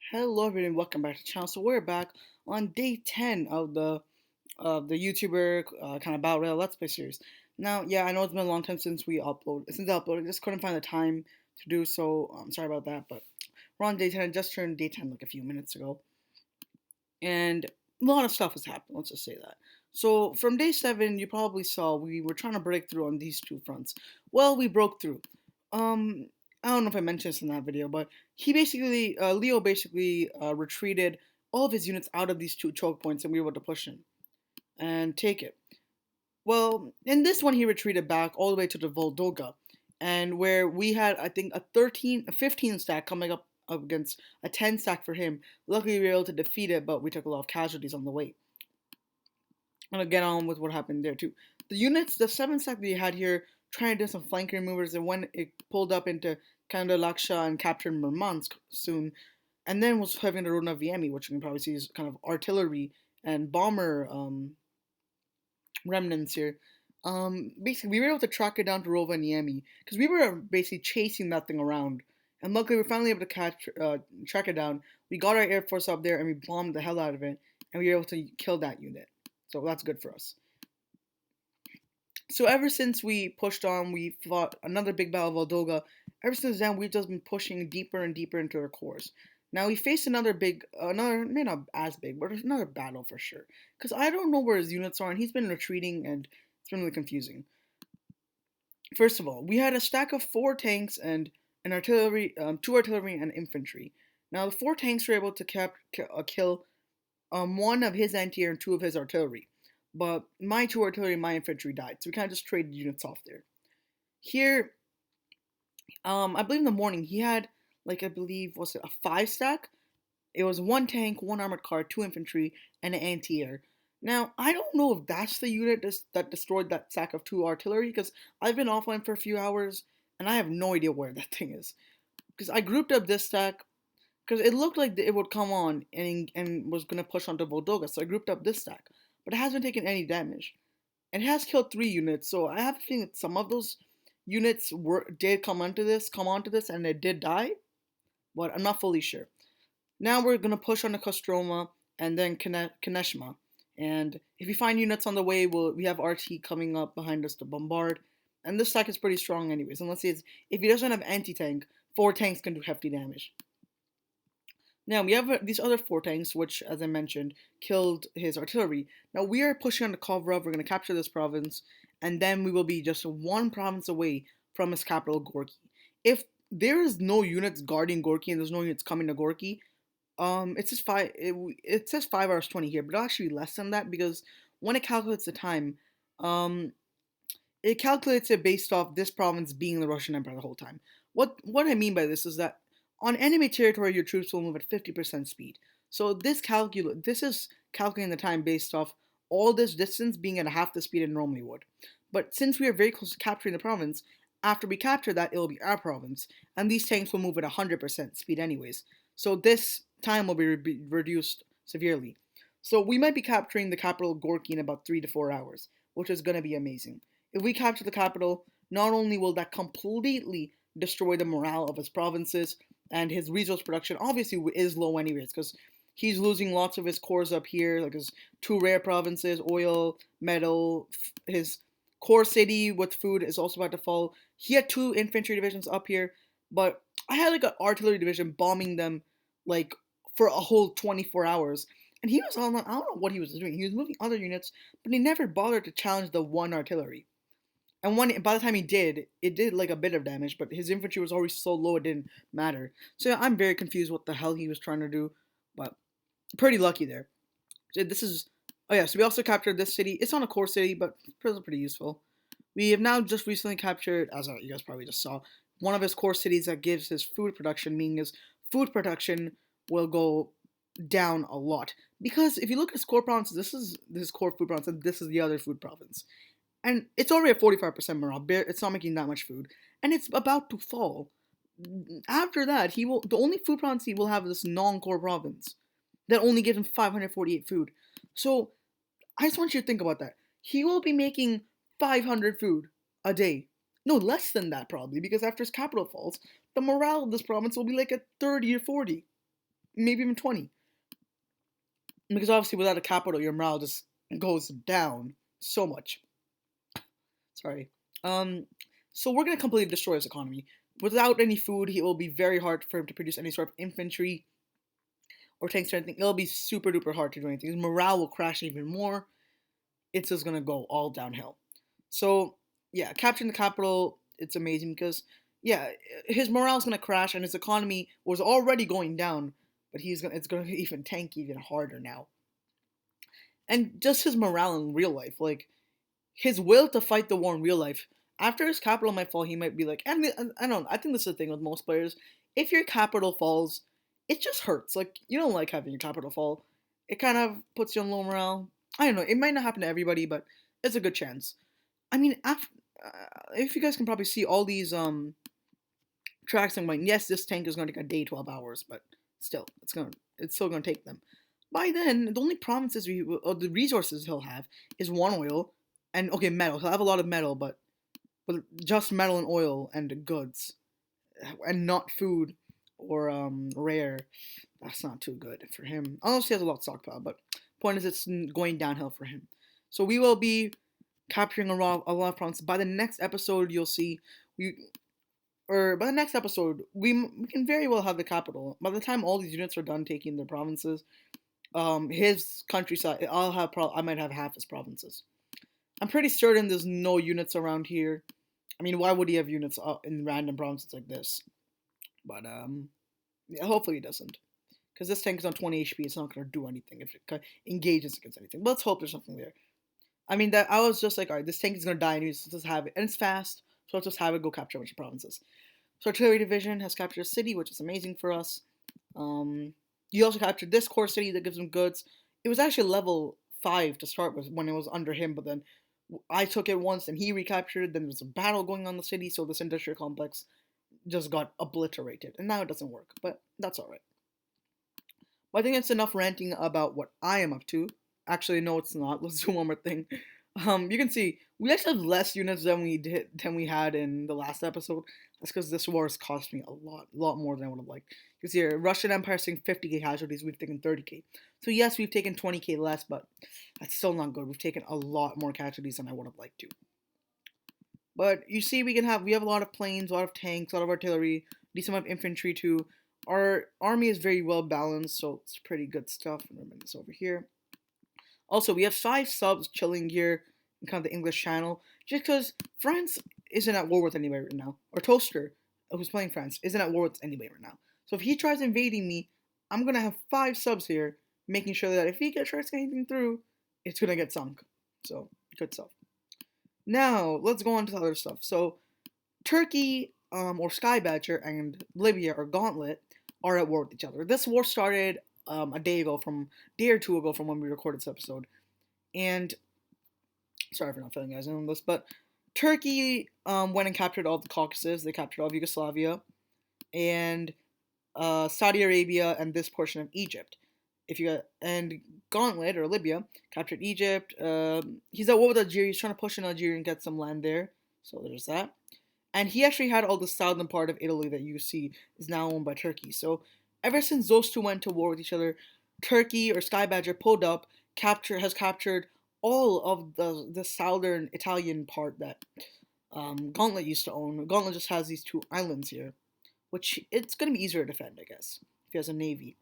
Hello everyone, welcome back to the channel. So we're back on day 10 of the YouTuber kind of battle royale Let's Play series. Now, yeah, I know it's been a long time since I uploaded. Just couldn't find the time to do so. I'm sorry about that, but we're on day 10. I just turned day 10 like a few minutes ago, and a lot of stuff has happened. Let's just say that. So from day 7, you probably saw we were trying to break through on these two fronts. Well, we broke through. Um, I don't know if I mentioned this in that video, but Leo basically retreated all of his units out of these two choke points, and we were able to push in and take it. Well, in this one, he retreated back all the way to the Voldoga, and where we had, I think, a 15 stack coming up against a 10 stack for him. Luckily, we were able to defeat it, but we took a lot of casualties on the way. I'm gonna get on with what happened there too. The 7 stack that you had here, trying to do some flanking maneuvers, and when it pulled up into Laksha and captured Murmansk soon, and then was having the Runa Viemi, which you can probably see is kind of artillery and bomber remnants here. Basically, we were able to track it down to Rovaniemi because we were basically chasing that thing around, and luckily we were finally able to track it down. We got our air force up there and we bombed the hell out of it, and we were able to kill that unit. So that's good for us. So ever since we pushed on, we fought another big battle of Voldoga. Ever since then, we've just been pushing deeper and deeper into our cores. Now we faced maybe not as big, but another battle for sure. Because I don't know where his units are, and he's been retreating, and it's been really confusing. First of all, we had a stack of 4 tanks and an artillery, 2 artillery and infantry. Now the 4 tanks were able to kill one of his anti-air and 2 of his artillery. But my 2 artillery and my infantry died, so we kind of just traded units off there. Here, I believe in the morning he had, like, I believe, was it a 5 stack? It was 1 tank, 1 armored car, 2 infantry, and an anti-air. Now, I don't know if that's the unit that destroyed that stack of 2 artillery, because I've been offline for a few hours, and I have no idea where that thing is. Because I grouped up this stack, because it looked like it would come on and was going to push onto Voldoga, so I grouped up this stack. But it hasn't taken any damage. And it has killed 3 units, so I have a feeling that some of those units did come onto this, and it did die, but I'm not fully sure. Now we're gonna push on the Kostroma and then Kaneshma. And if we find units on the way, we have RT coming up behind us to bombard. And this stack is pretty strong anyways. And let's see, if he doesn't have anti-tank, 4 tanks can do hefty damage. Now we have these other 4 tanks, which, as I mentioned, killed his artillery. Now we are pushing on the Kovrov. We're going to capture this province, and then we will be just 1 province away from his capital, Gorky. If there is no units guarding Gorky and there's no units coming to Gorky, it says 5 hours 20 here, but it'll actually be less than that because when it calculates the time, um, it calculates it based off this province being the Russian Empire the whole time. What I mean by this is that on enemy territory, your troops will move at 50% speed. So this is calculating the time based off all this distance being at half the speed it normally would. But since we are very close to capturing the province, after we capture that, it will be our province, and these tanks will move at 100% speed anyways. So this time will be reduced severely. So we might be capturing the capital Gorky in about 3 to 4 hours, which is going to be amazing. If we capture the capital, not only will that completely destroy the morale of his provinces, and his resource production obviously is low anyways, because he's losing lots of his cores up here, like his 2 rare provinces, oil, metal. His core city with food is also about to fall. He had 2 infantry divisions up here, but I had like an artillery division bombing them like for a whole 24 hours. And he was on, I don't know what he was doing. He was moving other units, but he never bothered to challenge the 1 artillery. And by the time he did, it did like a bit of damage, but his infantry was already so low it didn't matter. So yeah, I'm very confused what the hell he was trying to do, but pretty lucky there. So this is, oh yeah, so we also captured this city. It's not a core city, but pretty useful. We have now just recently captured, as you guys probably just saw, one of his core cities that gives his food production, meaning his food production will go down a lot. Because if you look at his core province, this is his core food province, and this is the other food province. And it's already at 45% morale. It's not making that much food. And it's about to fall. After that, the only food province he will have is this non-core province that only gives him 548 food. So I just want you to think about that. He will be making 500 food a day. No, less than that probably, because after his capital falls, the morale of this province will be like at 30 or 40. maybe even 20. Because obviously without a capital, your morale just goes down so much. Sorry. Um, so we're gonna completely destroy his economy. Without any food, it will be very hard for him to produce any sort of infantry or tanks or anything. It'll be super duper hard to do anything. His morale will crash even more. It's just gonna go all downhill. So yeah, capturing the capital, it's amazing because yeah, his morale's gonna crash and his economy was already going down, but it's gonna even tank even harder now. And just his morale in real life, like his will to fight the war in real life. After his capital might fall, he might be like, and I don't know, I think this is the thing with most players. If your capital falls, it just hurts. Like you don't like having your capital fall. It kind of puts you on low morale. I don't know. It might not happen to everybody, but it's a good chance. I mean, if you guys can probably see all these tracks, I'm going, yes, this tank is going to take a day, 12 hours, but still, it's still gonna take them. By then, the only provinces or the resources he'll have is one oil, and okay, metal. He'll have a lot of metal, but just metal and oil and goods, and not food or rare. That's not too good for him. Unless he has a lot of stockpile, but point is, it's going downhill for him. So we will be capturing a lot of provinces. By the next episode, you'll see we or by the next episode, we can very well have the capital. By the time all these units are done taking their provinces, his countryside, I might have half his provinces. I'm pretty certain there's no units around here. I mean, why would he have units in random provinces like this? But yeah, hopefully he doesn't, because this tank is on 20 HP. It's not gonna do anything if it engages against anything. But let's hope there's something there. I mean, that I was just like, all right, this tank is gonna die, and let's just have it, and it's fast, so let's just have it go capture a bunch of provinces. So artillery division has captured a city, which is amazing for us. He also captured this core city that gives him goods. It was actually level 5 to start with when it was under him, but then I took it once and he recaptured it. Then there was a battle going on in the city, so this industrial complex just got obliterated, and now it doesn't work. But that's all right. But I think it's enough ranting about what I am up to. Actually, no, it's not. Let's do one more thing. You can see we actually have less units than we had in the last episode. That's because this war has cost me a lot more than I would have liked. You see here, Russian Empire saying 50k casualties, we've taken 30k. So yes, we've taken 20k less, but that's still not good. We've taken a lot more casualties than I would have liked to. But you see, we have a lot of planes, a lot of tanks, a lot of artillery, decent amount of infantry too. Our army is very well balanced, so it's pretty good stuff. I'm gonna bring this over here. Also, we have 5 subs chilling here in kind of the English channel, just because France isn't at war with anybody right now. Or Toaster, who's playing France, isn't at war with anybody right now. So if he tries invading me, I'm gonna have 5 subs here, making sure that if he tries to get anything through, it's gonna get sunk. So good stuff. Now let's go on to the other stuff. So Turkey, or Sky Badger, and Libya or Gauntlet are at war with each other. This war started a day or two ago from when we recorded this episode. And sorry for not filling you guys in on this, but Turkey went and captured all the Caucasus. They captured all of Yugoslavia and Saudi Arabia and this portion of Egypt. And Gauntlet or Libya captured Egypt. He's at war with Algeria. He's trying to push in Algeria and get some land there. So there's that. And he actually had all the southern part of Italy that you see is now owned by Turkey. So ever since those two went to war with each other, Turkey or Sky Badger pulled up, has captured all of the southern Italian part that Gauntlet used to own. Gauntlet just has these 2 islands here, which it's going to be easier to defend, I guess, if he has a navy.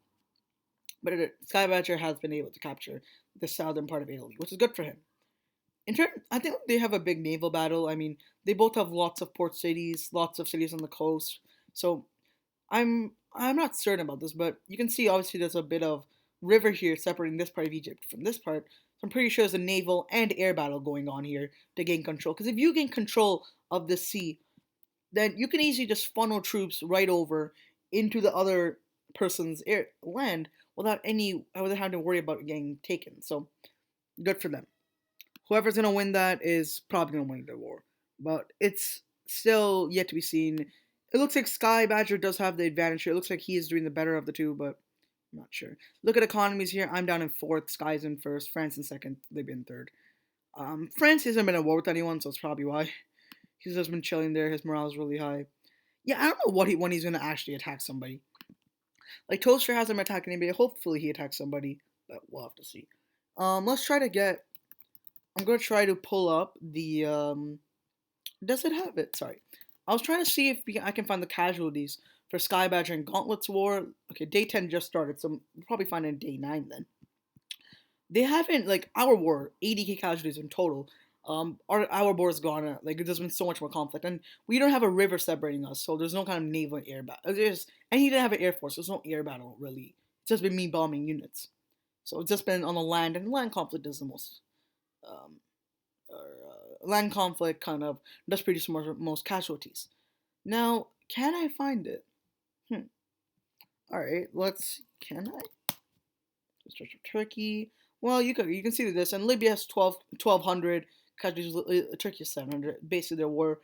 But Sky Badger has been able to capture the southern part of Italy, which is good for him. I think they have a big naval battle. I mean, they both have lots of port cities, lots of cities on the coast. So I'm not certain about this, but you can see obviously there's a bit of river here separating this part of Egypt from this part. So I'm pretty sure there's a naval and air battle going on here to gain control. Because if you gain control of the sea, then you can easily just funnel troops right over into the other person's land without having to worry about getting taken. So good for them. Whoever's gonna win that is probably gonna win the war, but it's still yet to be seen. It looks like Sky Badger does have the advantage here. It looks like he is doing the better of the two, but I'm not sure. Look at economies here. I'm down in 4th. Sky's in 1st. France in 2nd. Libya in 3rd. France hasn't been at war with anyone, so that's probably why. He's just been chilling there. His morale is really high. Yeah, I don't know when he's gonna actually attack somebody. Like Toaster hasn't attacked anybody. Hopefully he attacks somebody, but we'll have to see. Let's try to get. I'm gonna try to pull up the. Does it have it? Sorry, I was trying to see if I can find the casualties for Sky Badger and Gauntlets War. Okay, day 10 just started, so we'll probably find it in day 9 then. They haven't like our war 80k casualties in total. Our war's gone. Like there's been so much more conflict, and we don't have a river separating us, so there's no kind of naval and air battle. And he didn't have an air force. There's no air battle really. It's just been me bombing units. So it's just been on the land, and land conflict is the most um, land conflict kind of does produce most casualties. Now, can I find it? All right, let's. Can I? Stretch of Turkey. Well, you can see this, and Libya has 1,200 casualties. Turkey has 700. Basically, there were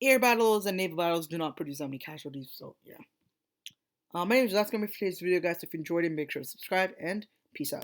air battles and naval battles do not produce that many casualties. So yeah. Anyways, that's gonna be for today's video, guys. If you enjoyed it, make sure to subscribe and peace out.